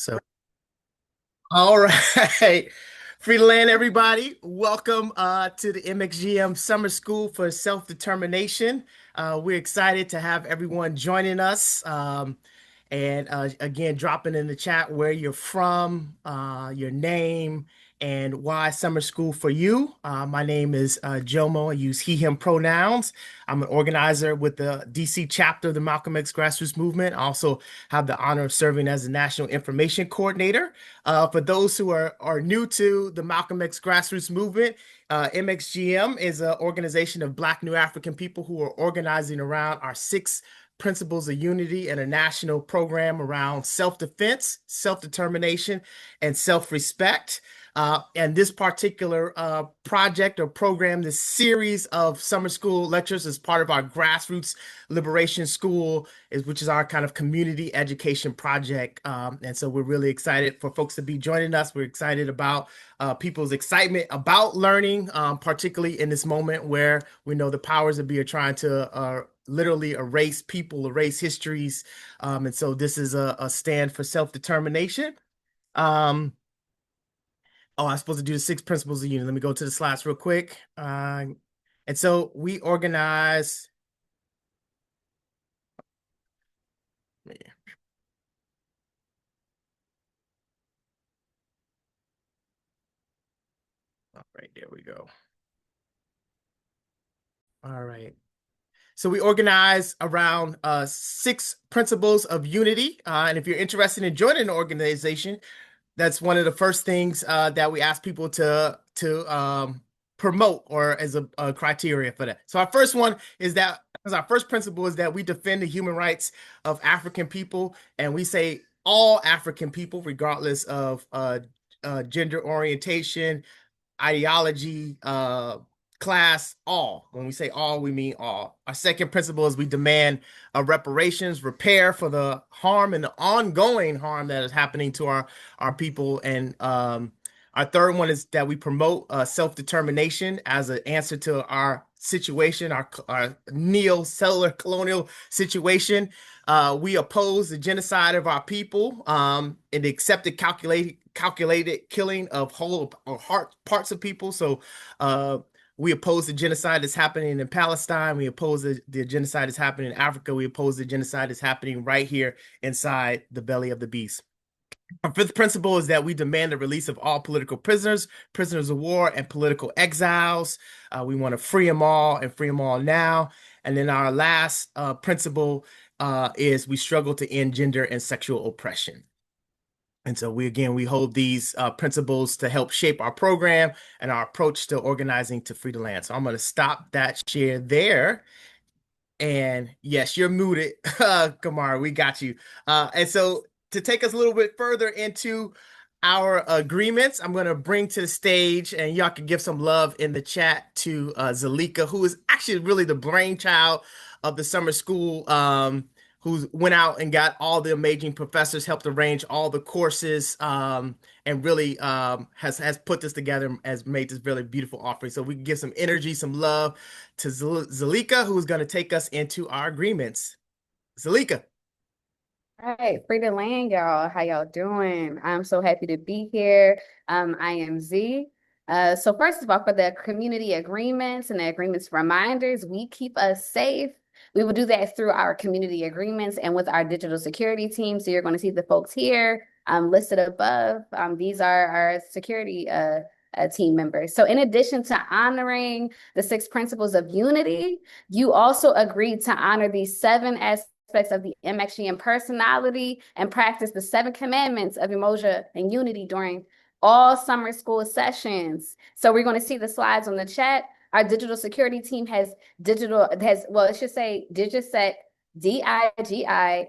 So, all right. Free to land, everybody. Welcome to the MXGM Summer School for Self-Determination. We're excited to have everyone joining us. And again, dropping in the chat where you're from, your name, and why summer school for you. My name is Jomo. I use he, him pronouns. I'm an organizer with the DC chapter of the Malcolm X Grassroots Movement. I also have the honor of serving as the National Information Coordinator. For those who are new to the Malcolm X Grassroots Movement, MXGM is an organization of Black New African people who are organizing around our six principles of unity and a national program around self-defense, self-determination, and self-respect. And this particular project or program, this series of summer school lectures is part of our Grassroots Liberation School, which is our kind of community education project. And so we're really excited for folks to be joining us. We're excited about people's excitement about learning, particularly in this moment where we know the powers that be are trying to literally erase people, erase histories. And so this is a stand for self-determination. Um, Oh, I'm supposed to do the six principles of unity. Let me go to the slides real quick. And so we organize. Yeah, all right, there we go. All right. So we organize around six principles of unity. And if you're interested in joining an organization, that's one of the first things that we ask people to promote or as a criteria for that. So our first one is that because our first principle is that we defend the human rights of African people, and we say all African people, regardless of gender orientation, ideology, class, all. When we say all, we mean all. Our second principle is we demand reparations, repair for the harm and the ongoing harm that is happening to our people. And our third one is that we promote self-determination as an answer to our situation, our neo-settler colonial situation. We oppose the genocide of our people and the accepted calculated killing of whole or heart parts of people. So we oppose the genocide that's happening in Palestine. We oppose the genocide that's happening in Africa. We oppose the genocide that's happening right here inside the belly of the beast. Our fifth principle is that we demand the release of all political prisoners, prisoners of war, and political exiles. We want to free them all and free them all now. And then our last principle is we struggle to end gender and sexual oppression. And so we hold these principles to help shape our program and our approach to organizing to free the land. So I'm going to stop that share there. And yes, you're muted, Kamara. We got you. And so to take us a little bit further into our agreements, I'm going to bring to the stage, and y'all can give some love in the chat to Zalika, who is actually really the brainchild of the summer school, who went out and got all the amazing professors, helped arrange all the courses, and really has put this together, has made this really beautiful offering. So we can give some energy, some love to Zalika, who's going to take us into our agreements. Zalika. All right, free to land, y'all. How y'all doing? I'm so happy to be here. I am Z. So first of all, for the community agreements and the agreements reminders, we keep us safe. We will do that through our community agreements and with our digital security team. So you're going to see the folks here listed above. These are our security team members. So in addition to honoring the six principles of unity, you also agreed to honor these seven aspects of the MXGM personality and practice the seven commandments of Umoja and unity during all summer school sessions. So we're going to see the slides on the chat. Our digital security team well, it should say Digisec, DIGISEC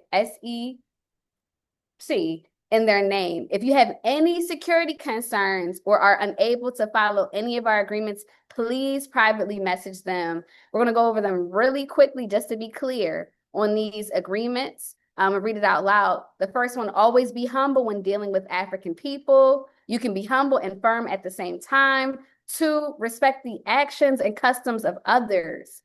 in their name. If you have any security concerns or are unable to follow any of our agreements, please privately message them. We're going to go over them really quickly just to be clear on these agreements. I'll read it out loud. The first one, always be humble when dealing with African people. You can be humble and firm at the same time. 2, respect the actions and customs of others.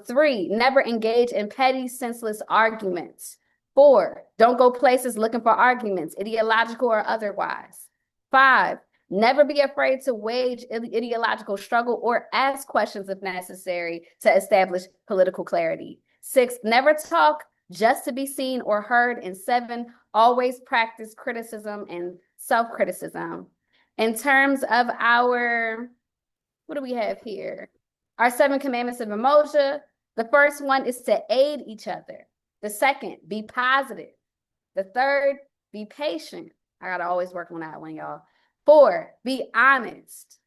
3, never engage in petty, senseless arguments. 4, don't go places looking for arguments, ideological or otherwise. 5, never be afraid to wage ideological struggle or ask questions if necessary to establish political clarity. 6, never talk just to be seen or heard. And 7, always practice criticism and self-criticism. In terms of our, what do we have here? Our 7 commandments of Umoja. The first one is to aid each other. The second, be positive. The third, be patient. I gotta always work on that one, y'all. 4, be honest.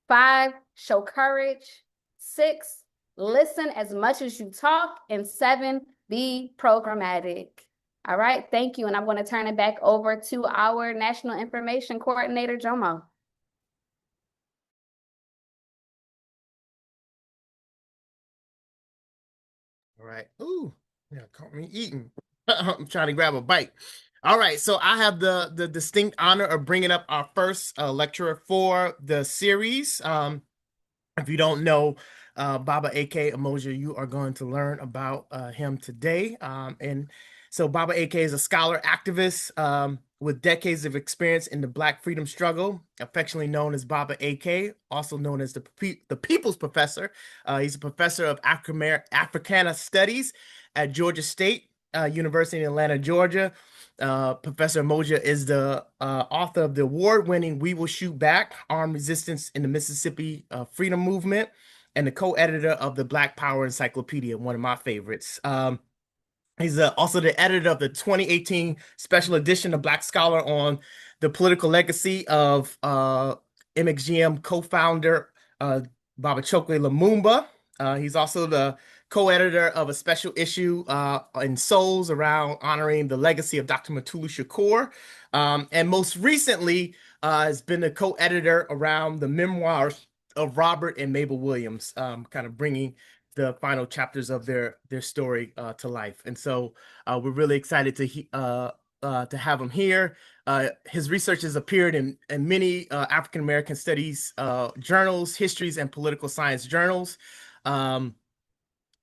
5, show courage. 6, listen as much as you talk. And 7, be programmatic. All right, thank you. And I'm going to turn it back over to our National Information Coordinator, Jomo. All right. Ooh, yeah, caught me eating. I'm trying to grab a bite. All right, so I have the distinct honor of bringing up our first lecturer for the series. If you don't know Baba A.K. Umoja, you are going to learn about him today. And so Baba A.K. is a scholar activist with decades of experience in the Black freedom struggle, affectionately known as Baba A.K., also known as the People's Professor. He's a professor of Africana Studies at Georgia State University in Atlanta, Georgia. Professor Umoja is the author of the award-winning We Will Shoot Back, Armed Resistance in the Mississippi Freedom Movement, and the co-editor of the Black Power Encyclopedia, one of my favorites. He's also the editor of the 2018 special edition of Black Scholar on the political legacy of MXGM co-founder Baba Chokwe Lumumba. He's also the co-editor of a special issue in Souls around honoring the legacy of Dr. Mutulu Shakur. And most recently has been the co-editor around the memoirs of Robert and Mabel Williams, kind of bringing the final chapters of their story to life. And so we're really excited to have him here. His research has appeared in many African American studies journals, histories, and political science journals. I'm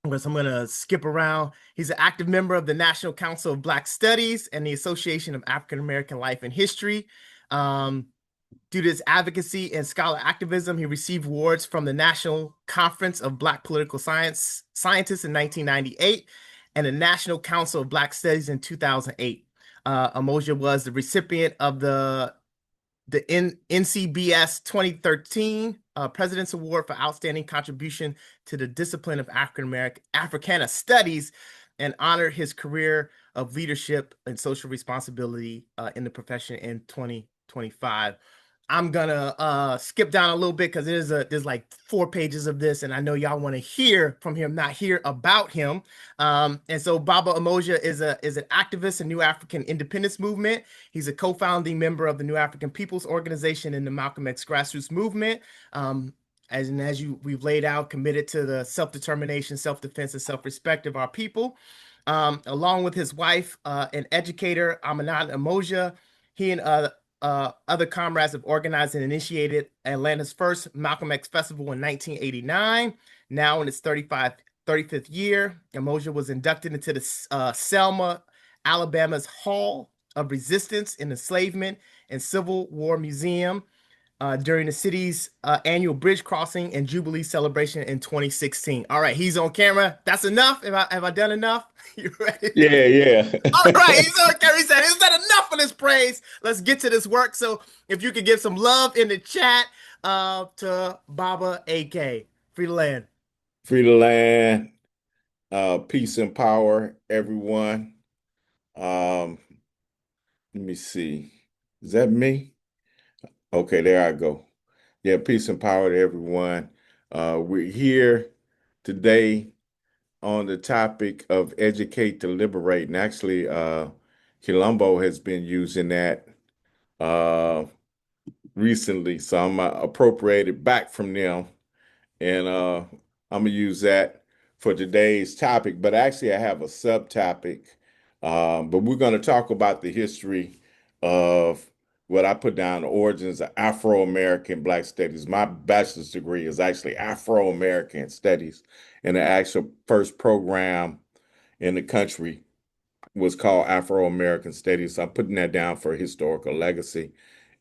going to skip around. He's an active member of the National Council of Black Studies and the Association of African American Life and History. Due to his advocacy and scholar activism, he received awards from the National Conference of Black Political Scientists in 1998 and the National Council of Black Studies in 2008. Umoja was the recipient of the NCBS 2013 President's Award for Outstanding Contribution to the Discipline of Africana Studies, and honored his career of leadership and social responsibility in the profession in 2025. I'm gonna skip down a little bit because there's like 4 pages of this, and I know y'all want to hear from him, not hear about him. And so Baba Umoja is an activist in New African Independence Movement. He's a co-founding member of the New African People's Organization and the Malcolm X Grassroots Movement. We've laid out, committed to the self-determination, self-defense, and self-respect of our people. Along with his wife and educator, Aminat Umoja, he and other comrades have organized and initiated Atlanta's first Malcolm X Festival in 1989. Now in its 35th year, Umoja was inducted into the Selma, Alabama's Hall of Resistance and Enslavement and Civil War Museum during the city's annual bridge crossing and Jubilee celebration in 2016. All right, he's on camera. That's enough. Have I done enough? You ready? Yeah, yeah. All right, he's on camera. He said, "Is that enough for this praise? Let's get to this work." So, if you could give some love in the chat to Baba AK, free the land. Free the land, peace and power, everyone. Let me see. Is that me? Okay, there I go. Yeah, peace and power to everyone. We're here today on the topic of educate to liberate. And actually, Colombo has been using that recently. So I'm appropriated back from them. And I'm gonna use that for today's topic. But actually, I have a subtopic. But we're going to talk about the history of what I put down, the origins of Afro-American Black Studies. My bachelor's degree is actually Afro-American Studies, and the actual first program in the country was called Afro-American Studies. So I'm putting that down for historical legacy.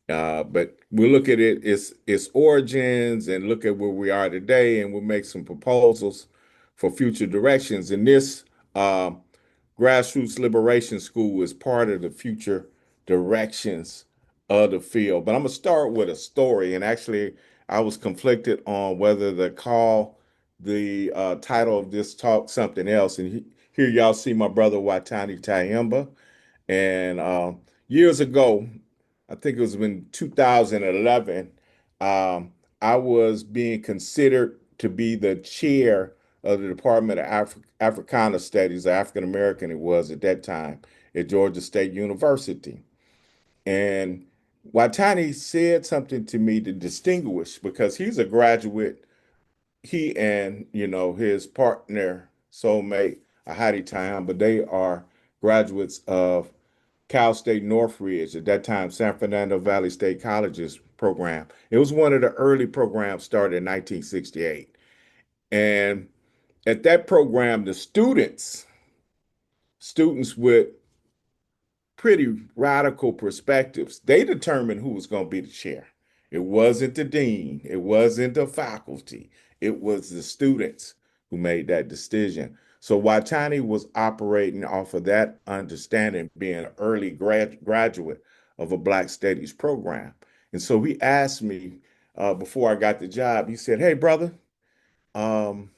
But we'll look at its origins and look at where we are today, and we'll make some proposals for future directions. And this Grassroots Liberation School is part of the future directions of the field. But I'm gonna start with a story, and actually, I was conflicted on whether to call the title of this talk something else. And here y'all see my brother Watani Tayemba, and years ago, I think it was in 2011, I was being considered to be the chair of the Department of Africana Studies, African American it was at that time, at Georgia State University. And Watani said something to me to distinguish because he's a graduate. He and his partner, soulmate, Ahadi Tayam, but they are graduates of Cal State Northridge, at that time, San Fernando Valley State College's program. It was one of the early programs started in 1968. And at that program, the students with pretty radical perspectives, they determined who was going to be the chair. It wasn't the dean, it wasn't the faculty, it was the students who made that decision. So Watani was operating off of that understanding, being an early graduate of a Black Studies program. And so he asked me before I got the job, he said, "Hey, brother, um,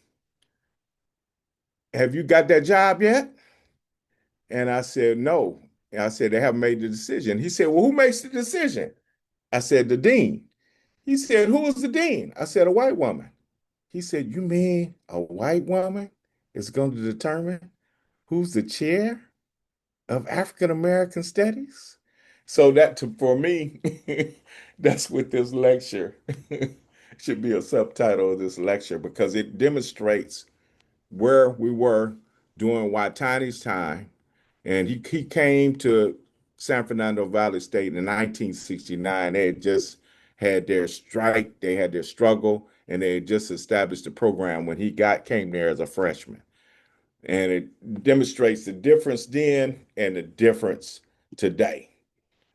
have you got that job yet?" And I said, "No." And I said, "They haven't made the decision." He said, "Well, who makes the decision?" I said, "The dean." He said, "Who is the dean?" I said, "A white woman." He said, "You mean a white woman is going to determine who's the chair of African American Studies?" So for me, that's what this lecture should be a subtitle of this lecture because it demonstrates where we were during Watani's time. And he came to San Fernando Valley State in 1969. They had just had their strike, they had their struggle, and they had just established the program when he came there as a freshman. And it demonstrates the difference then and the difference today.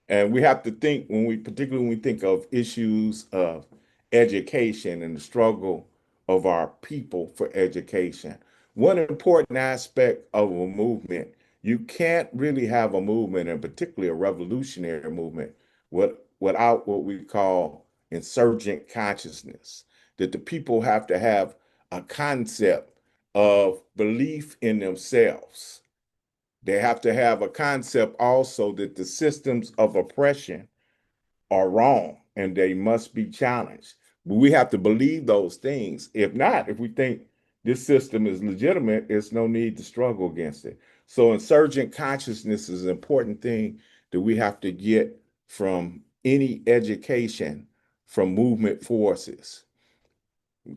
And we have to think particularly when we think of issues of education and the struggle of our people for education. One important aspect of a movement, you can't really have a movement, and particularly a revolutionary movement, without what we call insurgent consciousness. That the people have to have a concept of belief in themselves. They have to have a concept also that the systems of oppression are wrong and they must be challenged. But we have to believe those things. If not, if we think this system is legitimate, there's no need to struggle against it. So insurgent consciousness is an important thing that we have to get from any education from movement forces.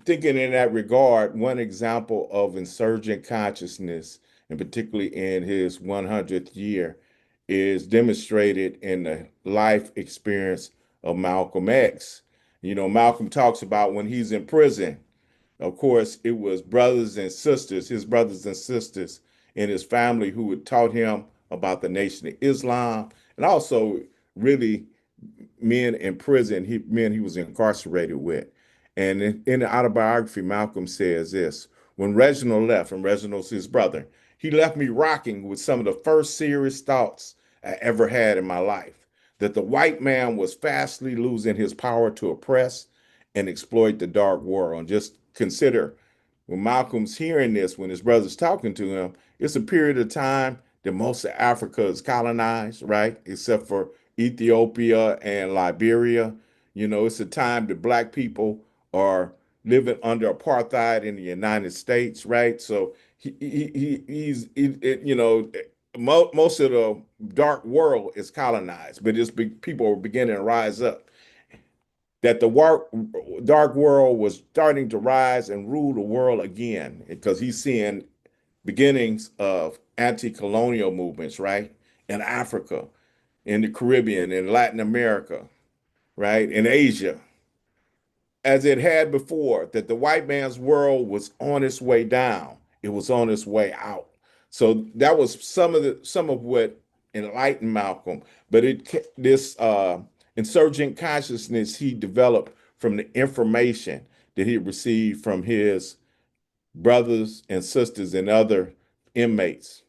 Thinking in that regard, one example of insurgent consciousness, and particularly in his 100th year, is demonstrated in the life experience of Malcolm X. Malcolm talks about when he's in prison. Of course, it was his brothers and sisters in his family who had taught him about the Nation of Islam, and also really men in prison, men he was incarcerated with. And in the autobiography, Malcolm says this: when Reginald left, and Reginald's his brother, he left me rocking with some of the first serious thoughts I ever had in my life, that the white man was fastly losing his power to oppress and exploit the dark world. And just consider when Malcolm's hearing this, when his brother's talking to him, it's a period of time that most of Africa is colonized, right? Except for Ethiopia and Liberia. It's a time that Black people are living under apartheid in the United States, right? So most of the dark world is colonized, but people are beginning to rise up. That the dark world was starting to rise and rule the world again because he's seeing beginnings of anti-colonial movements, right? In Africa, in the Caribbean, in Latin America, right? In Asia, as it had before, that the white man's world was on its way down. It was on its way out. So that was some of what enlightened Malcolm. But this insurgent consciousness he developed from the information that he received from his brothers and sisters and other inmates.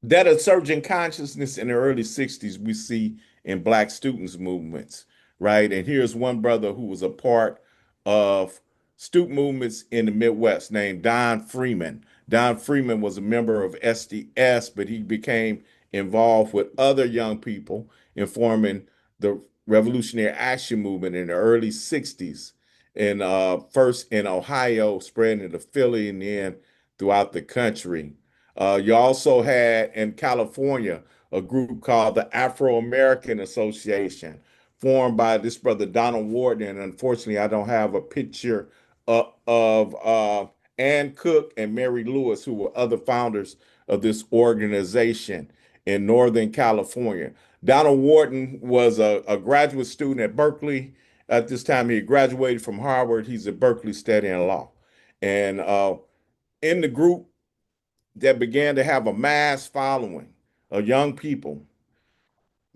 That insurgent consciousness in the early 60s we see in Black students movements, right? And here's one brother who was a part of student movements in the Midwest named Don Freeman. Don Freeman was a member of SDS, but he became involved with other young people in forming the Revolutionary Action Movement in the early 60s. And first in Ohio, spreading into Philly, and then throughout the country. You also had in California a group called the Afro American Association, formed by this brother Donald Wharton. And unfortunately, I don't have a picture of Ann Cook and Mary Lewis, who were other founders of this organization in Northern California. Donald Wharton was a graduate student at Berkeley. At this time, he had graduated from Harvard. He's at Berkeley studying law. And in the group, that began to have a mass following of young people,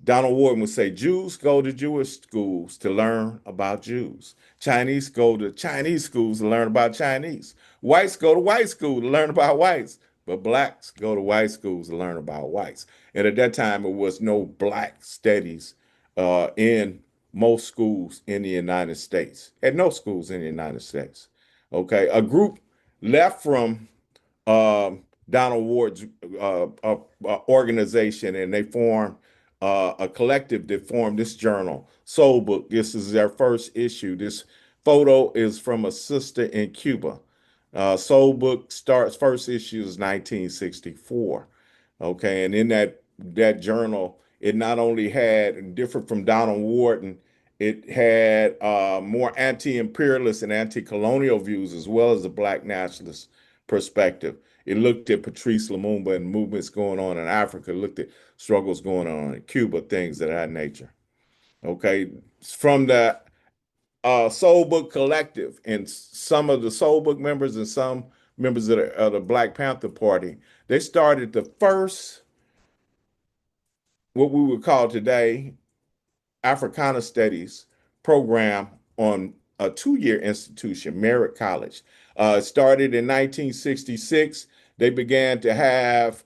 Donald Wharton would say, Jews go to Jewish schools to learn about Jews. Chinese go to Chinese schools to learn about Chinese. Whites go to white school to learn about whites. But blacks go to white schools to learn about whites. And at that time, it was no black studies in most schools in the United States. At no schools in the United States. Okay. A group left from Donald Ward's organization, and they formed a collective that formed this journal, Soul Book. This is their first issue. This photo is from a sister in Cuba. Soul Book starts first issue is 1964. Okay, and in that journal, it not only had different from Donald Wharton, it had more anti-imperialist and anti-colonial views as well as a black nationalist perspective. It looked at Patrice Lumumba and movements going on in Africa, looked at struggles going on in Cuba, things of that nature. Okay, from the Soul Book Collective, and some of the Soul Book members and some members of the Black Panther Party, they started the first, what we would call today, Africana Studies program on a 2-year institution, Merritt College. It started in 1966. They began to have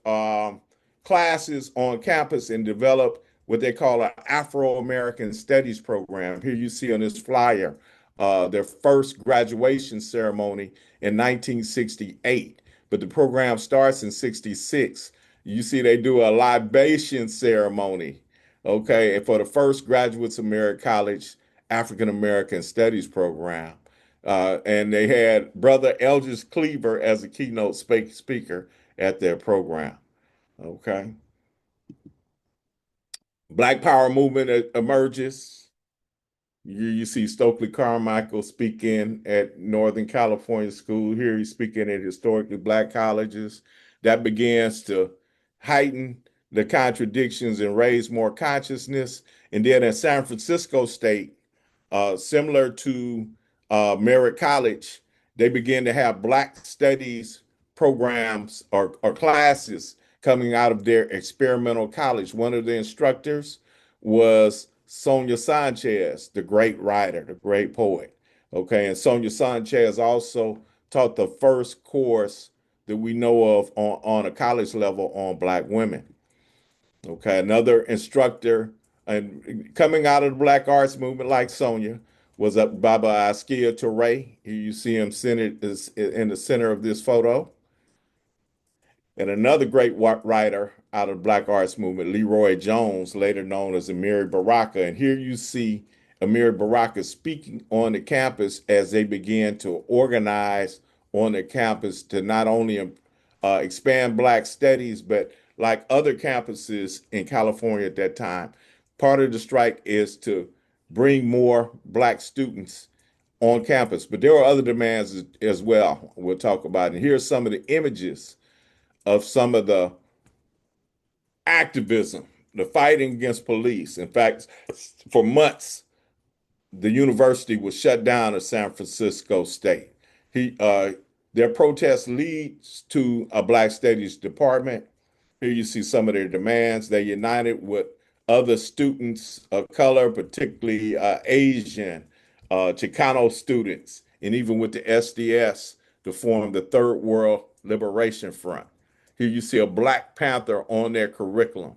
classes on campus and develop what they call an Afro American Studies program. Here you see on this flyer their first graduation ceremony in 1968, but the program starts in 66. You see, they do a libation ceremony, okay, and for the first graduates of Merritt College African American Studies program. And they had Brother Eldridge Cleaver as a keynote speaker at their program. Okay. Black Power movement emerges. You see Stokely Carmichael speaking at Northern California School. Here he's speaking at historically black colleges. That begins to heighten the contradictions and raise more consciousness. And then at San Francisco State, similar to Merritt College, they begin to have Black studies programs or classes coming out of their experimental college. One of the instructors was Sonia Sanchez, the great writer, the great poet. Okay, and Sonia Sanchez also taught the first course that we know of on a college level on Black women. Okay, another instructor and coming out of the Black arts movement like Sonia was up Baba Askia Toure. Here you see him centered is in the center of this photo. And another great writer out of the Black arts movement, Leroy Jones, later known as Amiri Baraka. And here you see Amiri Baraka speaking on the campus as they began to organize on the campus to not only expand Black studies, but like other campuses in California at that time, part of the strike is to bring more Black students on campus. But there were other demands as well, we'll talk about. And here's some of the images of some of the activism, the fighting against police. In fact, for months, the university was shut down at San Francisco State. He Their protest leads to a Black Studies department. Here you see some of their demands. They united with other students of color, particularly Asian, Chicano students, and even with the SDS to form the Third World Liberation Front. Here you see a Black Panther on their curriculum.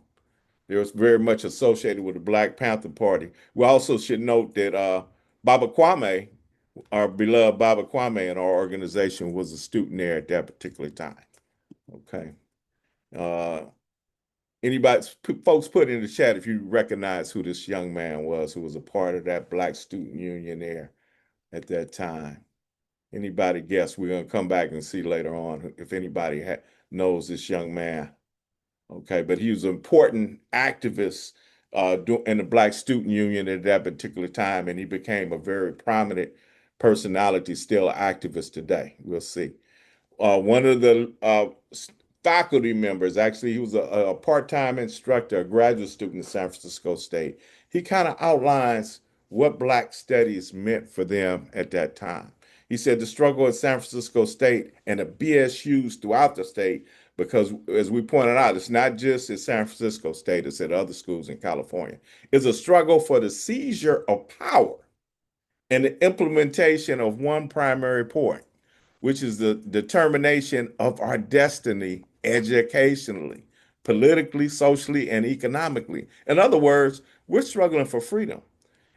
It was very much associated with the Black Panther Party. We also should note that Baba Kwame, our beloved Baba Kwame in our organization, was a student there at that particular time. Okay. Uh, Anybody, folks, put in the chat if you recognize who this young man was who was a part of that Black Student Union there at that time. Anybody guess? We're going to come back and see later on if anybody knows this young man. Okay, but he was an important activist in the Black Student Union at that particular time, and he became a very prominent personality, still activist today. We'll see. One of the faculty members, actually, he was a part-time instructor, a graduate student at San Francisco State. He kind of outlines what Black studies meant for them at that time. He said the struggle at San Francisco State and the BSUs throughout the state, because as we pointed out, it's not just at San Francisco State, it's at other schools in California, is a struggle for the seizure of power and the implementation of one primary point, which is the determination of our destiny educationally, politically, socially, and economically. In other words, we're struggling for freedom.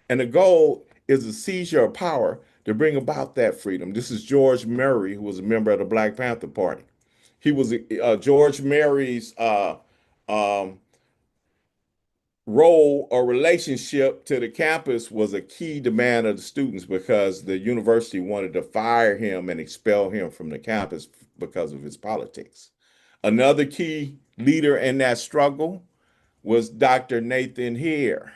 And the goal is the seizure of power to bring about that freedom. This is George Murray, who was a member of the Black Panther Party. He was George Murray's um, role or relationship to the campus was a key demand of the students because the university wanted to fire him and expel him from the campus because of his politics. Another key leader in that struggle was Dr. Nathan Hare,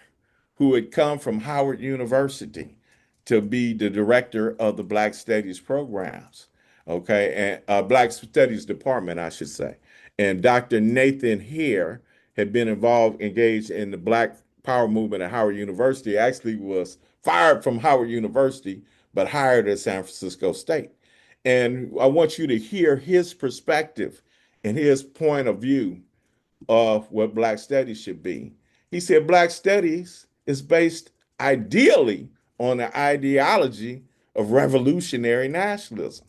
who had come from Howard University to be the director of the Black Studies programs, okay, and Black Studies department, I should say. And Dr. Nathan Hare had been engaged in the Black Power movement at Howard University. Actually, was fired from Howard University, but hired at San Francisco State. And I want you to hear his perspective and his point of view of what Black studies should be. He said Black studies is based ideally on the ideology of revolutionary nationalism,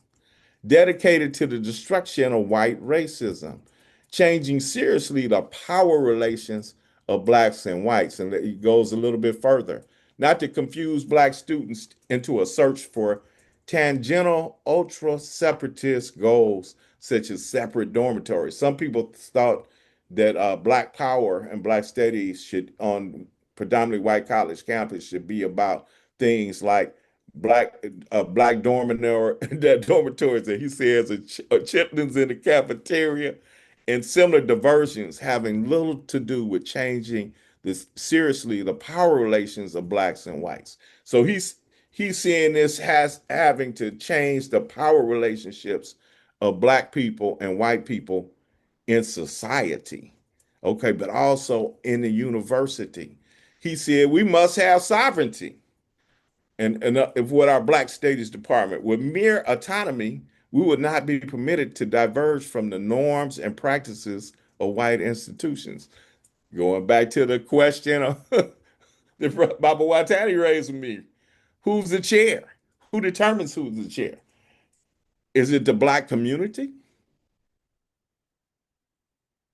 dedicated to the destruction of white racism, changing seriously the power relations of blacks and whites. And he goes a little bit further, not to confuse black students into a search for tangential ultra separatist goals such as separate dormitories. Some people thought that black power and black studies should on predominantly white college campus should be about things like black dormitory dormitories that he says are chitlins in the cafeteria and similar diversions having little to do with changing this seriously the power relations of blacks and whites. So he's seeing this has having to change the power relationships of black people and white people in society. Okay, but also in the university. He said we must have sovereignty. And if with our Black Studies Department, with mere autonomy, we would not be permitted to diverge from the norms and practices of white institutions. Going back to the question that Baba Watani raised with me, who's the chair? Who determines who's the chair? Is it the Black community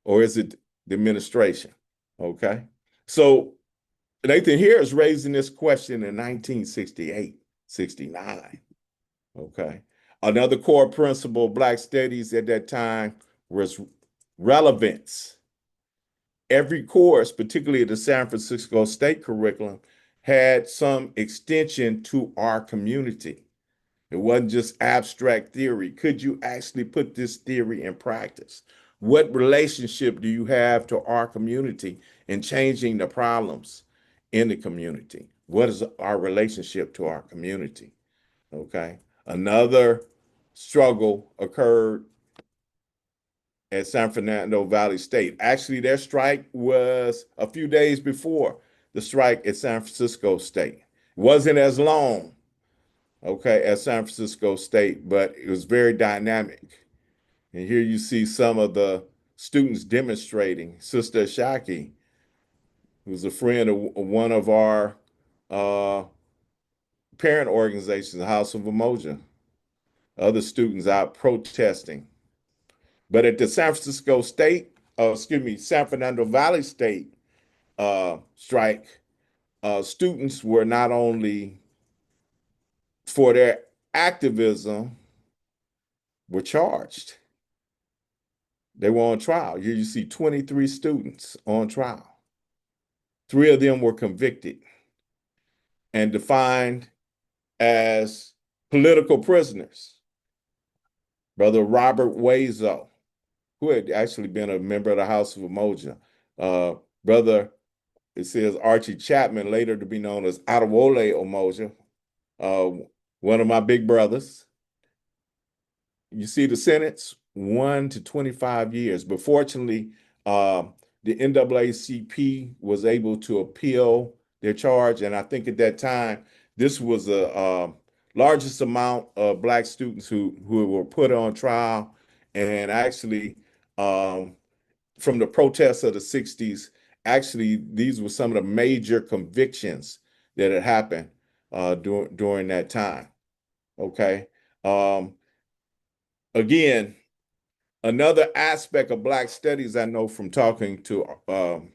or is it the administration? Okay. So Nathan here is raising this question in 1968, 69. Okay. Another core principle of Black studies at that time was relevance. Every course, particularly the San Francisco State curriculum, had some extension to our community. It wasn't just abstract theory. Could you actually put this theory in practice? What relationship do you have to our community in changing the problems in the community? What is our relationship to our community? Okay. Another struggle occurred at San Fernando Valley State. Actually, their strike was a few days before the strike at San Francisco State. It wasn't as long, okay, at San Francisco State, but it was very dynamic. And here you see some of the students demonstrating. Sister Shaki, who's a friend of one of our uh, parent organizations, the House of Umoja, other students out protesting. But at the San Francisco State, excuse me, San Fernando Valley State strike, students were not only for their activism were charged. They were on trial. Here you see 23 students on trial. Three of them were convicted and defined as political prisoners. Brother Robert Wazo, who had actually been a member of the House of Umoja. Brother, it says Archie Chapman, later to be known as Adewole Umoja, uh, one of my big brothers. You see the sentence, 1 to 25 years. But fortunately, uh, the NAACP was able to appeal their charge. And I think at that time, this was the largest amount of Black students who were put on trial. And actually, um, from the protests of the 60s, actually, these were some of the major convictions that had happened during that time. Okay. Um, Again, another aspect of Black studies I know from talking to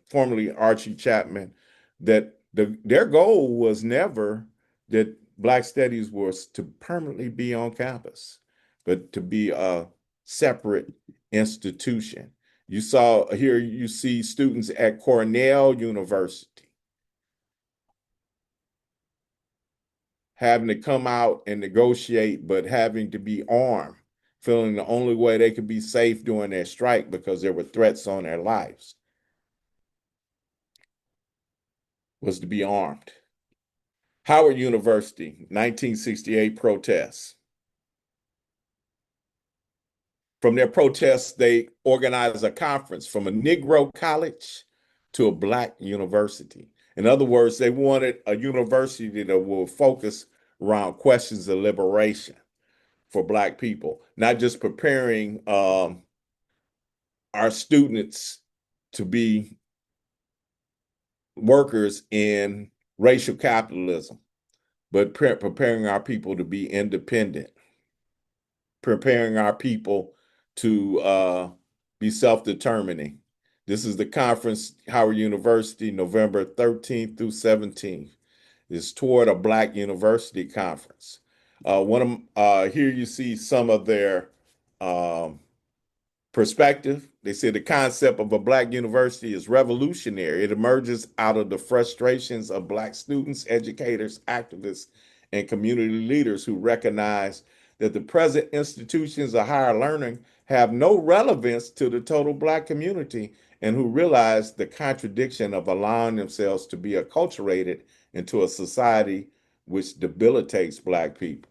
formerly Archie Chapman, that their goal was never that Black studies was to permanently be on campus, but to be a separate institution. You saw here, you see students at Cornell University having to come out and negotiate, but having to be armed, feeling the only way they could be safe during their strike because there were threats on their lives was to be armed. Howard University, 1968 protests. From their protests, they organized a conference from a Negro college to a Black university. In other words, they wanted a university that will focus around questions of liberation for Black people, not just preparing our students to be workers in racial capitalism, but preparing our people to be independent, preparing our people to be self-determining. This is the conference, Howard University, November 13th through 17th. It's toward a Black University conference. Here you see some of their um, perspective. They say the concept of a Black university is revolutionary. It emerges out of the frustrations of Black students, educators, activists, and community leaders who recognize that the present institutions of higher learning have no relevance to the total Black community and who realize the contradiction of allowing themselves to be acculturated into a society which debilitates Black people.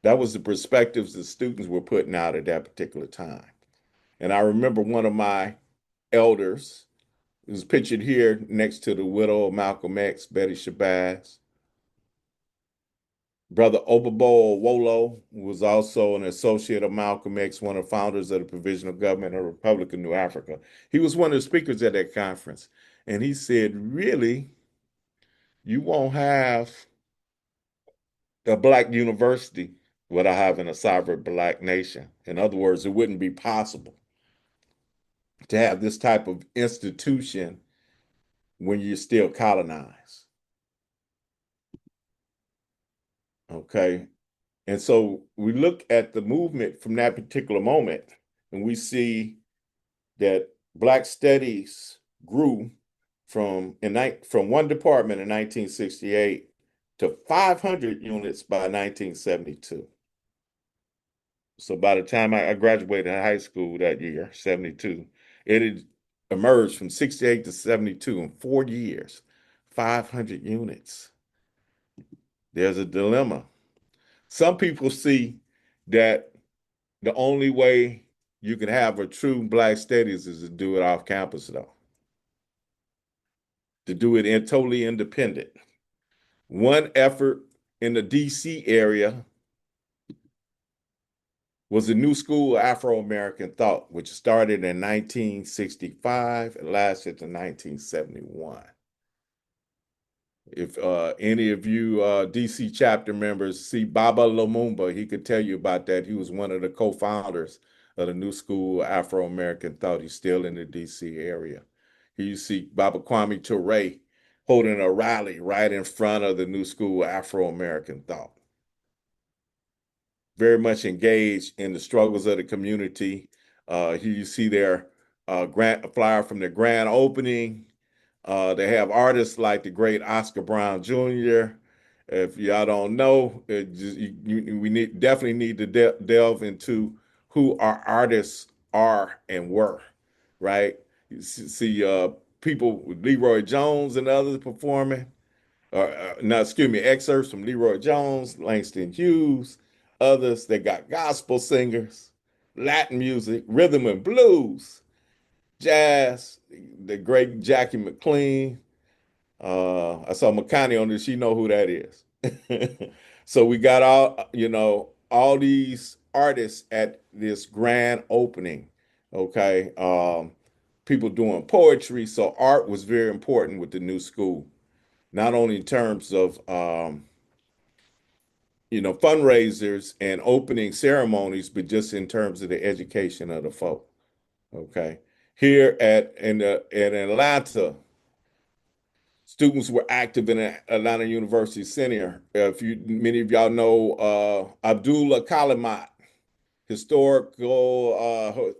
That was the perspectives the students were putting out at that particular time. And I remember one of my elders, who's pictured here next to the widow of Malcolm X, Betty Shabazz. Brother Obabo Wolo was also an associate of Malcolm X, one of the founders of the Provisional Government of the Republic of New Africa. He was one of the speakers at that conference. And he said, really, you won't have a Black university without having a sovereign Black nation. In other words, it wouldn't be possible to have this type of institution when you're still colonized. Okay. And so we look at the movement from that particular moment and we see that Black studies grew from one department in 1968 to 500 units by 1972. So by the time I graduated high school that year, 72, it had emerged from 68 to 72 in 4 years, 500 units. There's a dilemma. Some people see that the only way you can have a true Black studies is to do it off campus, though, to do it totally independent. One effort in the DC area was the New School of Afro-American Thought, which started in 1965 and lasted to 1971. If any of you DC chapter members see Baba Lumumba, he could tell you about that. He was one of the co-founders of the New School of Afro-American Thought. He's still in the DC area. Here you see Baba Kwame Ture holding a rally right in front of the New School of Afro-American Thought. Very much engaged in the struggles of the community. Here you see their grant flyer from the grand opening. They have artists like the great Oscar Brown Jr. If y'all don't know, we definitely need to delve into who our artists are and were, right? You see people with Leroy Jones and others performing. No, excuse me, excerpts from Leroy Jones, Langston Hughes, others. They got gospel singers, Latin music, rhythm and blues, jazz, the great Jackie McLean. I saw McConaughey on this. She know who that is. So we got all these artists at this grand opening. Okay. People doing poetry. So art was very important with the new school, not only in terms of fundraisers and opening ceremonies, but just in terms of the education of the folk. Okay. Here at Atlanta, students were active in Atlanta University Center. If you many of y'all know Abdullah Kalimat, historical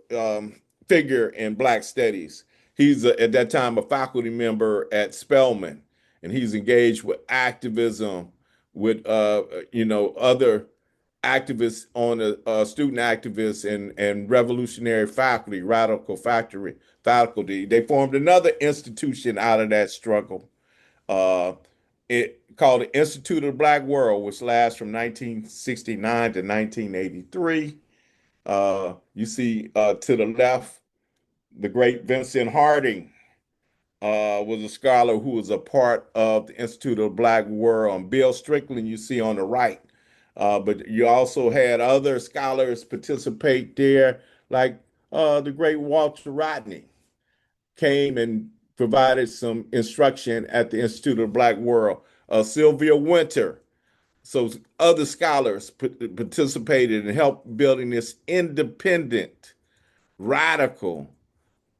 figure in Black Studies. He's at that time a faculty member at Spelman, and he's engaged with activism with other activists on the student activists and revolutionary faculty, radical factory faculty. They formed another institution out of that struggle. Uh, it called the Institute of the Black World, which lasts from 1969 to 1983. You see to the left, the great Vincent Harding was a scholar who was a part of the Institute of the Black World. And Bill Strickland, you see on the right. But you also had other scholars participate there, like the great Walter Rodney came and provided some instruction at the Institute of the Black World. Sylvia Winter. So other scholars participated and helped building this independent, radical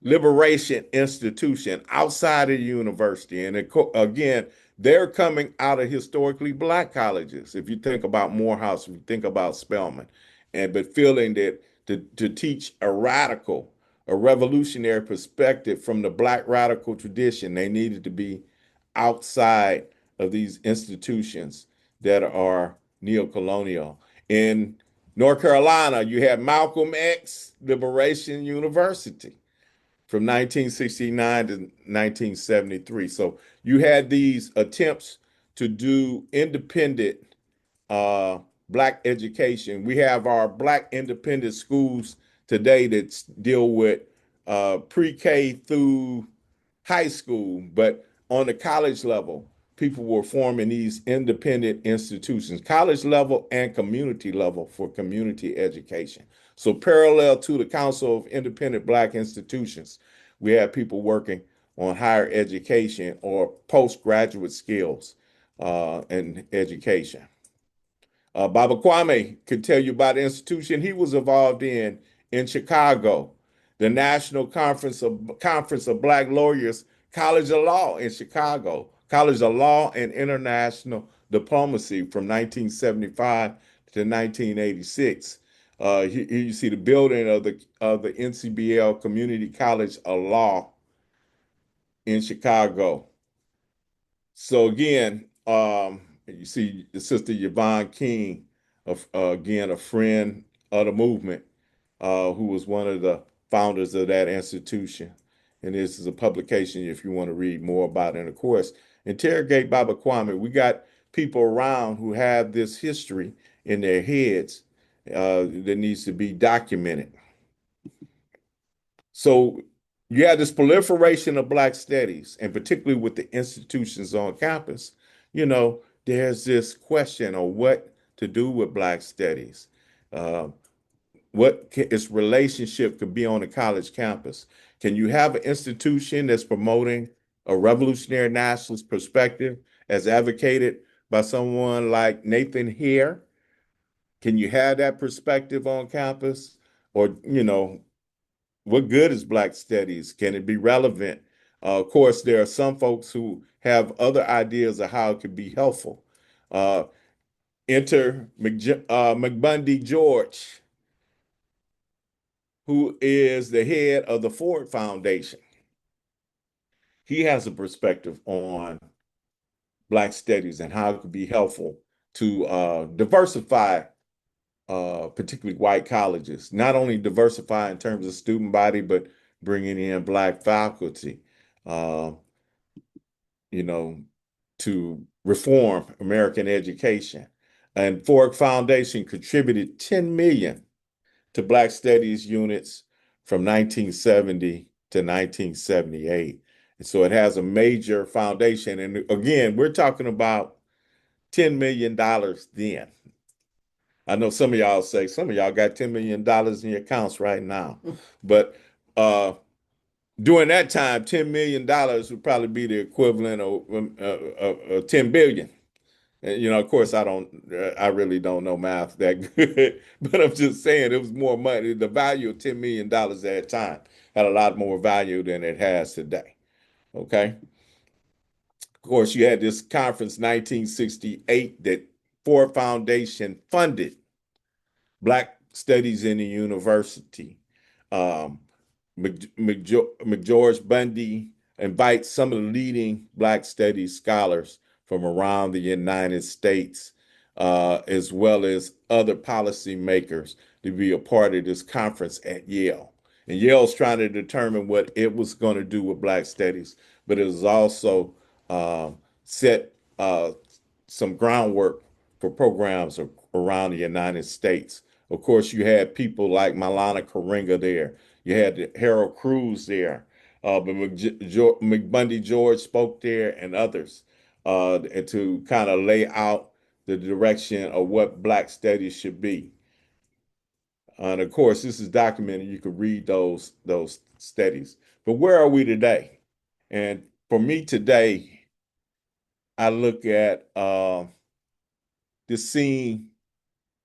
liberation institution outside of the university. And again, they're coming out of historically Black colleges. If you think about Morehouse, if you think about Spelman, but feeling that to teach a revolutionary perspective from the Black radical tradition, they needed to be outside of these institutions that are neocolonial. In North Carolina, you have Malcolm X Liberation University from 1969 to 1973. So you had these attempts to do independent uh, Black education. We have our Black independent schools today that deal with pre-K through high school, but on the college level, people were forming these independent institutions, college level and community level for community education. So, parallel to the Council of Independent Black Institutions, we have people working on higher education or postgraduate skills and education. Baba Kwame could tell you about the institution he was involved in Chicago, the National Conference of Black Lawyers, College of Law in Chicago, College of Law and International Diplomacy from 1975 to 1986. Here you see the building of the NCBL Community College of Law in Chicago. So again, you see the sister Yvonne King, again a friend of the movement, who was one of the founders of that institution. And this is a publication if you want to read more about it. And of course, interrogate Baba Kwame. We got people around who have this history in their heads that needs to be documented. So you have this proliferation of Black studies, and particularly with the institutions on campus, you know, there's this question of what to do with Black studies. Uh, its relationship could be on a college campus. Can you have an institution that's promoting a revolutionary nationalist perspective as advocated by someone like Nathan Hare? Can you have that perspective on campus? Or, what good is Black studies? Can it be relevant? Of course, there are some folks who have other ideas of how it could be helpful. Uh, enter McBundy George, who is the head of the Ford Foundation. He has a perspective on Black studies and how it could be helpful to diversify, particularly white colleges, not only diversify in terms of student body, but bringing in Black faculty, uh, you know, to reform American education. And Ford Foundation contributed 10 million to Black Studies units from 1970 to 1978. And so it has a major foundation. And again, we're talking about $10 million then. I know some of y'all say, some of y'all got $10 million in your accounts right now. But during that time, $10 million would probably be the equivalent of 10 billion. And, of course, I really don't know math that good, but I'm just saying it was more money. The value of $10 million at that time had a lot more value than it has today. Okay. Of course, you had this conference 1968 that Ford Foundation funded Black Studies in the university. Um, McGeorge Bundy invites some of the leading Black studies scholars from around the United States, as well as other policymakers, to be a part of this conference at Yale. And Yale's trying to determine what it was going to do with Black studies, but it was also set some groundwork for programs around the United States. Of course, you had people like Malana Karenga there. You had Harold Cruz there. But McBundy George spoke there and others, and to kind of lay out the direction of what Black studies should be. And of course, this is documented. You can read those studies. But where are we today? And for me today, I look at this scene,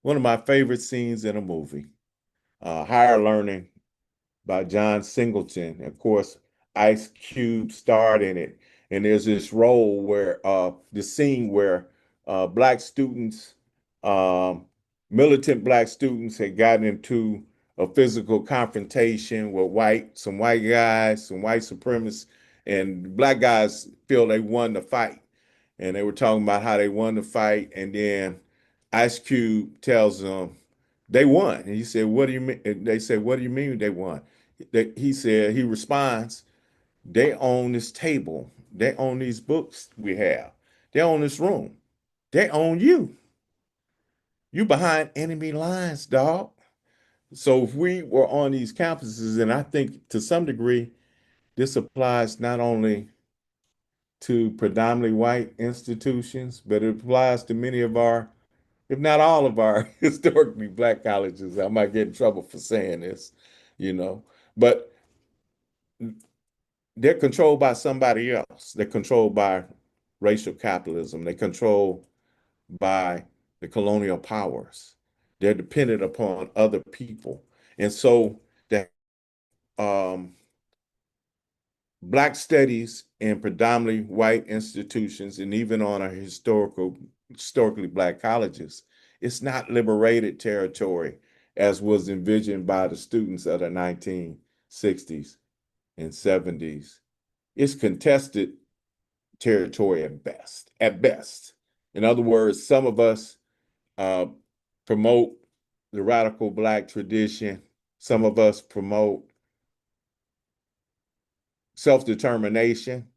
one of my favorite scenes in a movie, Higher Learning by John Singleton. Of course, Ice Cube starred in it. And there's this role where the scene where Black students, um, militant Black students had gotten into a physical confrontation with some white guys, some white supremacists, and Black guys feel they won the fight. And they were talking about how they won the fight. And then Ice Cube tells them they won. And he said, "What do you mean?" And they said, "What do you mean they won?" He responds, "They own this table. They own these books we have. They own this room. They own you. You behind enemy lines, dog." So if we were on these campuses, and I think to some degree, this applies not only to predominantly white institutions, but it applies to many of our, if not all of our historically Black colleges. I might get in trouble for saying this, you know, but they're controlled by somebody else. They're controlled by racial capitalism. They're controlled by the colonial powers. They're dependent upon other people. And so that um, Black studies in predominantly white institutions and even on our historically Black colleges, it's not liberated territory as was envisioned by the students of the 1960s and 70s. It's contested territory at best. At best. In other words, some of us uh, promote the radical Black tradition. Some of us promote self-determination,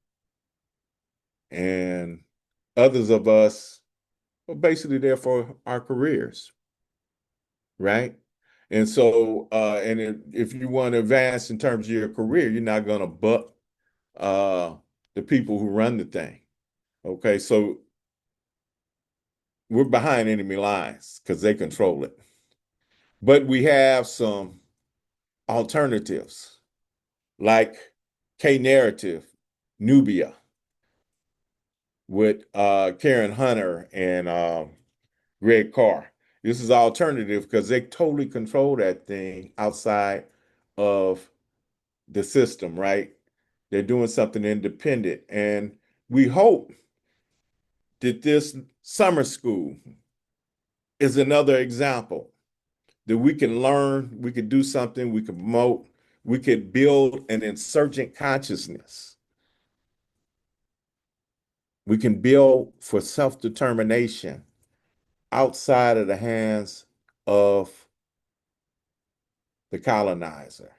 and others of us are basically there for our careers, right? And so, if you want to advance in terms of your career, you're not going to buck uh, the people who run the thing. Okay, so we're behind enemy lines because they control it. But we have some alternatives like K narrative, Nubia with Karen Hunter and Greg Carr. This is alternative because they totally control that thing outside of the system, right? They're doing something independent. And we hope that this summer school is another example that we can learn, we could do something, we could promote, we could build an insurgent consciousness. We can build for self-determination outside of the hands of the colonizer,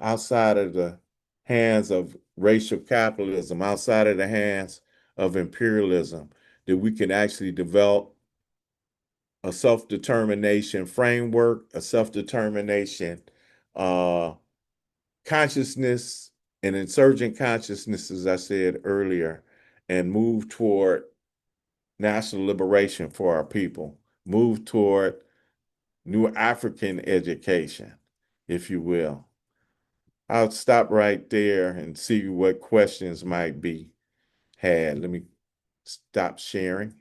outside of the hands of racial capitalism, outside of the hands of imperialism, that we can actually develop a self-determination framework, a self-determination uh, consciousness, an insurgent consciousness, as I said earlier, and move toward national liberation for our people, move toward new African education, if you will. I'll stop right there and see what questions might be had. Let me stop sharing.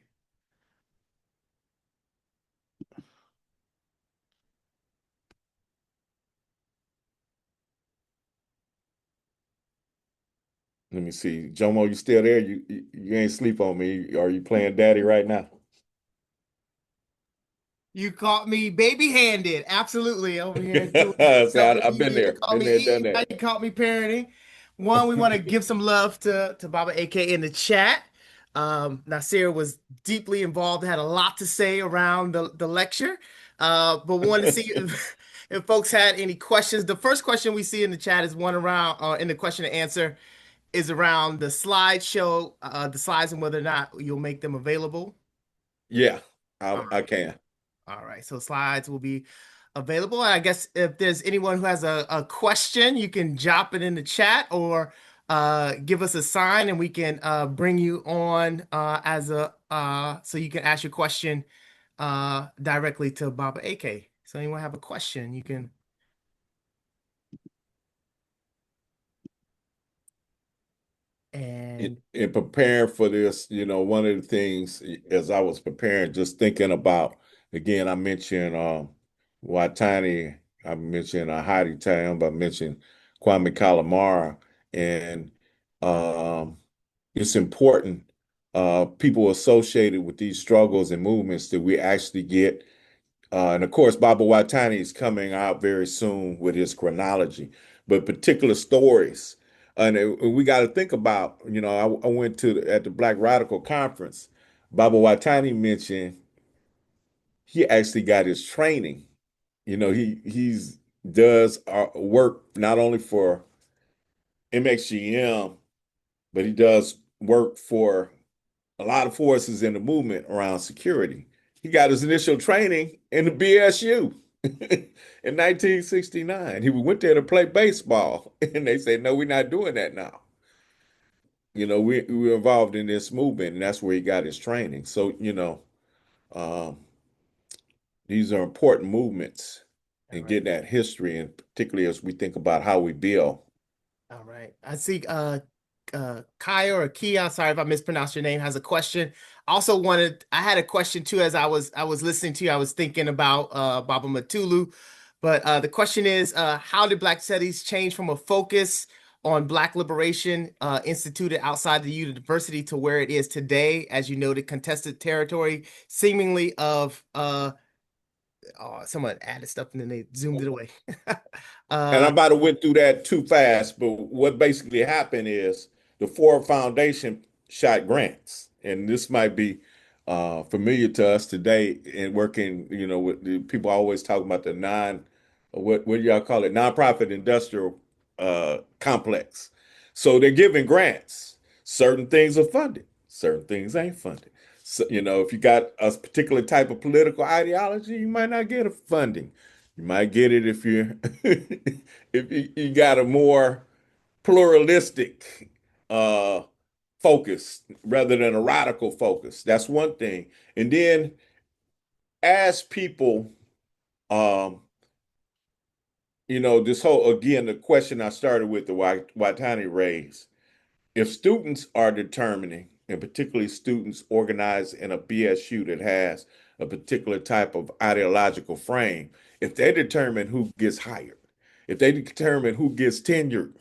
Let me see. Jomo, you still there? You ain't sleep on me. Are you playing daddy right now? You caught me baby-handed, absolutely over here doing So stuff with I've you. been You there, caught been me there, done eating. Now that. you caught me parenting. One, we want to give some love to Baba AK in the chat. Nasir was deeply involved, had a lot to say around the lecture. But we wanted to see if folks had any questions. The first question we see in the chat is one around in the question and answer is around the slideshow, the slides and whether or not you'll make them available. Yeah, All I right. can. All right, so slides will be available. I guess if there's anyone who has a question, you can drop it in the chat or give us a sign and we can bring you on as a so you can ask your question directly to Baba AK. So anyone have a question, you can In, and in preparing for this, one of the things as I was preparing, just thinking about, again, I mentioned Watani, I mentioned Hadi Tamb, I mentioned Kwame Kalamara, and um, it's important people associated with these struggles and movements that we actually get and of course, Baba Watani is coming out very soon with his chronology, but particular stories. And we got to think about, I went at the Black Radical Conference. Baba Watani mentioned he actually got his training. He's does work not only for MXGM, but he does work for a lot of forces in the movement around security. He got his initial training in the BSU in 1969. He went there to play baseball, and they said, "No, we're not doing that now." We're involved in this movement, and that's where he got his training. So, um, these are important movements all in right. getting that history, and particularly as we think about how we build. All right. I see Kaya or Kia, sorry if I mispronounced your name, has a question. I had a question too as I was listening to you. I was thinking about Baba Matulu. But the question is, how did Black Studies change from a focus on Black liberation instituted outside the university to where it is today, as you noted, contested territory, seemingly of oh, someone added stuff and then they zoomed it away. And I uh might have went through that too fast, but what basically happened is the Ford Foundation shot grants, and this might be familiar to us today in working. With the people always talk about the what do y'all call it, nonprofit industrial complex. So they're giving grants. Certain things are funded, certain things ain't funded. So, if you got a particular type of political ideology, you might not get a funding. You might get it if you're if you got a more pluralistic uh focus rather than a radical focus. That's one thing. And then as people, um, this whole again the question I started with the Watani raised. If students are determining, and particularly students organized in a BSU that has a particular type of ideological frame, if they determine who gets hired, if they determine who gets tenured,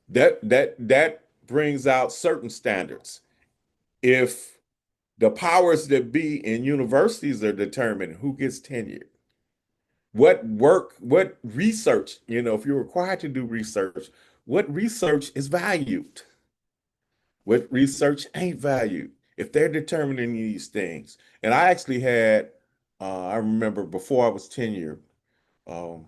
that brings out certain standards. If the powers that be in universities are determining who gets tenured, what research, if you're required to do research, what research is valued? What research ain't valued? If they're determining these things. And I actually had, I remember before I was tenured, um,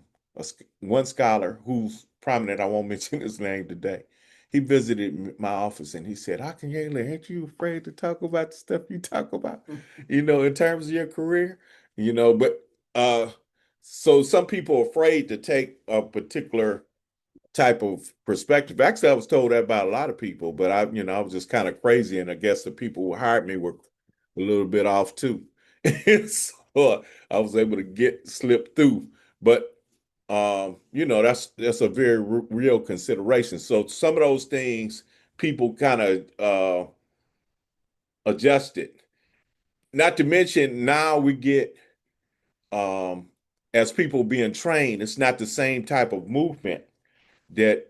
one scholar who's prominent, I won't mention his name today, he visited my office and he said, Akinyele, ain't you afraid to talk about the stuff you talk about, in terms of your career? But so some people are afraid to take a particular type of perspective. Actually, I was told that by a lot of people, but I was just kind of crazy, and I guess the people who hired me were a little bit off too. And so I was able to get slip through. But that's a very real consideration. So some of those things people kind of adjusted. Not to mention now we get um as people being trained, it's not the same type of movement that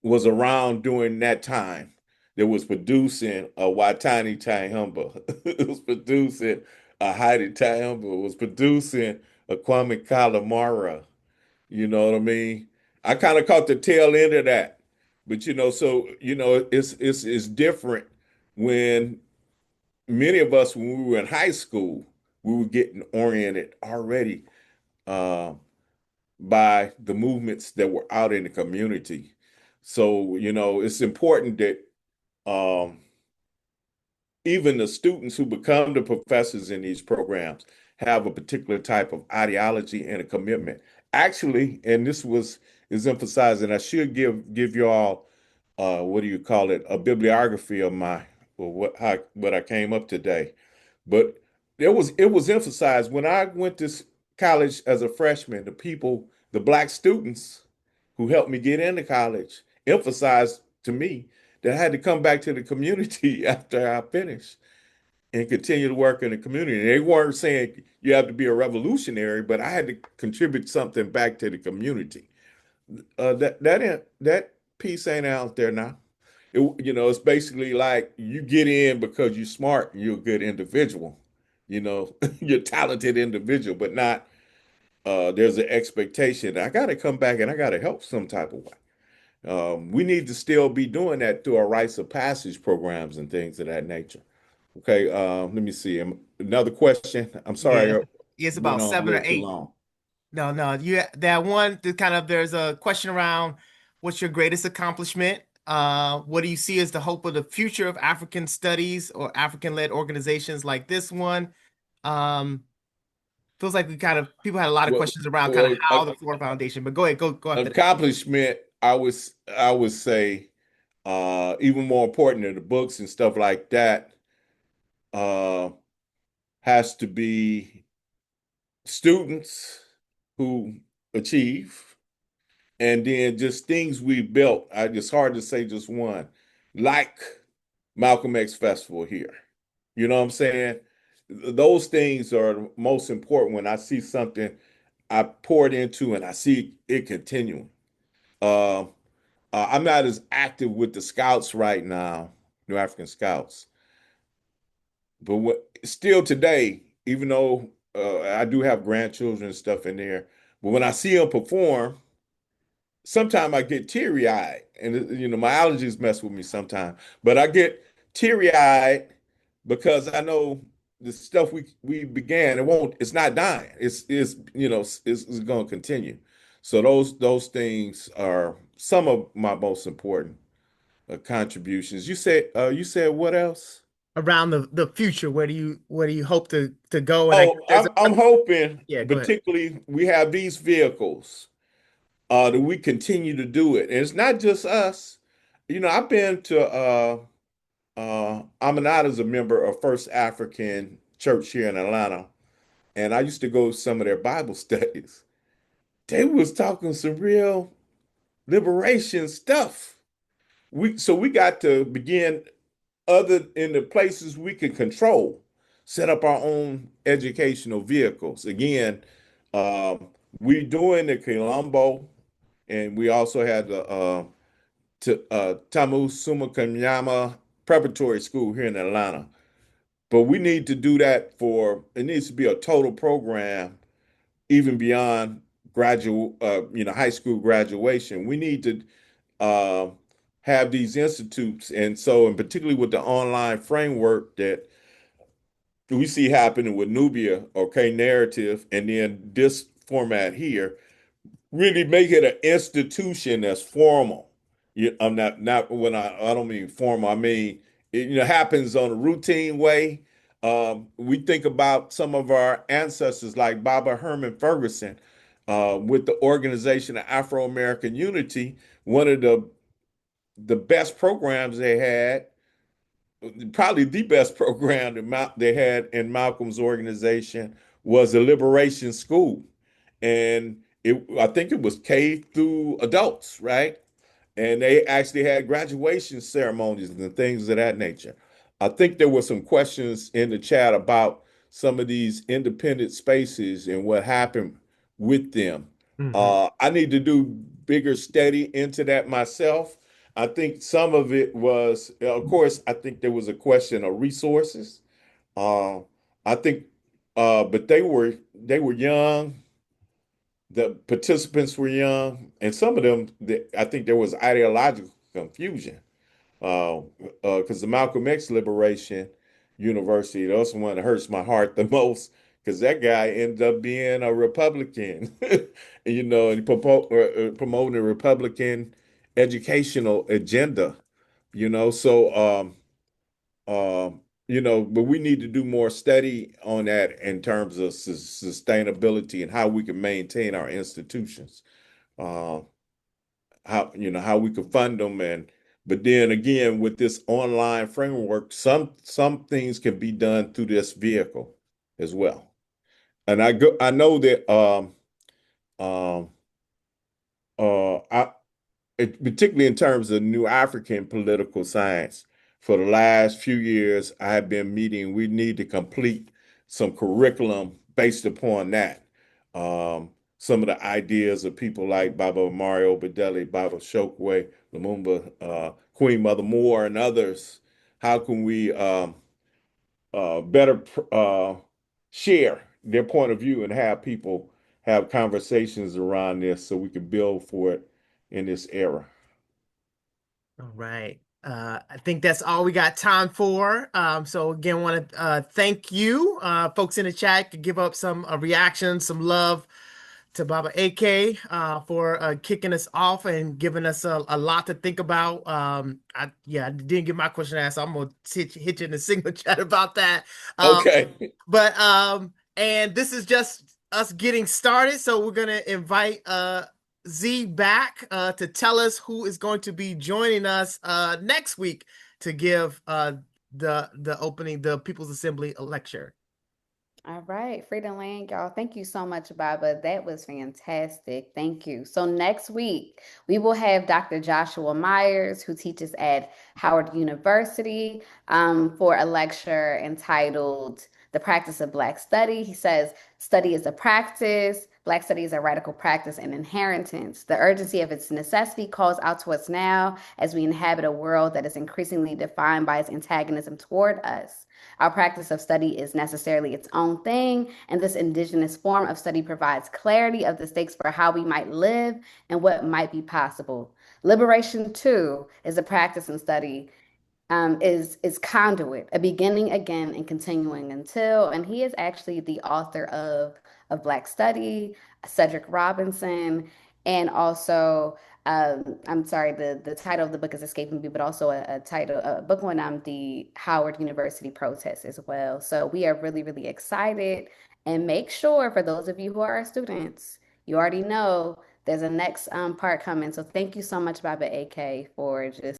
was around during that time that was producing a Watani Tyehimba. It was producing a Heidi Tyehimba. It was producing a Kwame Kalamara. You know what I mean? I kind of caught the tail end of that. But so it's different when many of us when we were in high school, we were getting oriented already uh, by the movements that were out in the community. So, it's important that um, even the students who become the professors in these programs have a particular type of ideology and a commitment. Actually, and this is emphasized, and I should give you all what do you call it, a bibliography of my well, what I came up today. But it was emphasized when I went to college as a freshman, the black students who helped me get into college emphasized to me that I had to come back to the community after I finished and continue to work in the community. And they weren't saying you have to be a revolutionary, but I had to contribute something back to the community. That piece ain't out there now. It's basically like you get in because you're smart and you're a good individual. You're a talented individual, but not there's an expectation that I got to come back and I got to help some type of way. We need to still be doing that through our rites of passage programs and things of that nature. Okay, let me see. Another question. I'm sorry, Yeah, I it's went about on a seven or little too eight. long. No, no, you that one. The kind of there's a question around what's your greatest accomplishment? What do you see as the hope of the future of African studies or African-led organizations like this one? Um, feels like we kind of people had a lot of Well, questions around kind of well, how the Ford Foundation. But go ahead, go after that. accomplishment. I would say even more important than the books and stuff like that uh, has to be students who achieve, and then just things we built. It's hard to say just one, like Malcolm X Festival here. You know what I'm saying? Those things are most important when I see something I poured into and I see it continuing. Uh, I'm not as active with the Scouts right now, New African Scouts, but still today, even though I do have grandchildren and stuff in there, but when I see them perform, sometimes I get teary eyed, and my allergies mess with me sometimes. But I get teary eyed because I know the stuff we began. It's not dying. It's going to continue. So those things are some of my most important contributions. You said what else? Around the future. Where do you hope to go? And I Oh, guess there's I'm hoping, yeah. Go ahead. particularly, we have these vehicles that we continue to do it. And it's not just us. I've been to Amanada's a member of First African church here in Atlanta, and I used to go to some of their Bible studies. They was talking some real liberation stuff. We got to begin other in the places we can control, set up our own educational vehicles. Again, we doing the Colombo, and we also had the Tamu Suma Kanyama Preparatory School here in Atlanta. But we need to do that for it needs to be a total program, even beyond high school graduation. We need to uh, have these institutes, and particularly with the online framework that we see happening with Nubia or K Narrative, and then this format here, really make it an institution that's formal. I'm not when I don't mean formal. I mean it happens on a routine way. We think about some of our ancestors like Baba Herman Ferguson with the Organization of Afro American Unity. One of the best programs they had, probably the best program that they had in Malcolm's organization, was a liberation school, and I think it was K through adults, right? And they actually had graduation ceremonies and things of that nature. I think there were some questions in the chat about some of these independent spaces and what happened with them. Hmm. I need to do bigger study into that myself. I think some of it was, of course, I think there was a question of resources. Uh, I think, but they were young. The participants were young, and some of them, I think there was ideological confusion. Because the Malcolm X Liberation University, that's the one that hurts my heart the most, because that guy ended up being a Republican, and promoting a Republican educational agenda, So, but we need to do more study on that in terms of sustainability and how we can maintain our institutions. Uh, how we could fund them, and but then again with this online framework, some things can be done through this vehicle as well. And I know that um I particularly in terms of new African political science, for the last few years I have been meeting. We need to complete some curriculum based upon that. Some of the ideas of people like Baba Mario Badeli, Baba Shokwe, Lumumba, Queen Mother Moore, and others. How can we better share their point of view and have people have conversations around this so we can build for it in this era? All right. I think that's all we got time for. So again, want to thank you, folks in the chat, could give up some reactions, some love to Baba AK for kicking us off and giving us a lot to think about. I didn't get my question asked, so I'm gonna hit you in the signal chat about that. Um, Okay. and this is just us getting started, so we're gonna invite Z back to tell us who is going to be joining us next week to give the People's Assembly a lecture. All right, Freedom Land, y'all. Thank you so much, Baba. That was fantastic. Thank you. So next week, we will have Dr. Joshua Myers, who teaches at Howard University, for a lecture entitled The Practice of Black Study. He says, study is a practice. Black study is a radical practice and inheritance. The urgency of its necessity calls out to us now as we inhabit a world that is increasingly defined by its antagonism toward us. Our practice of study is necessarily its own thing, and this indigenous form of study provides clarity of the stakes for how we might live and what might be possible. Liberation, too, is a practice and study is conduit, a beginning again and continuing until. And he is actually the author of Black Study, Cedric Robinson, and also I'm sorry, the title of the book is escaping me, but also a book on the Howard University protests as well. So we are really, really excited. And make sure for those of you who are our students, you already know there's a next part coming. So thank you so much, Baba AK, for just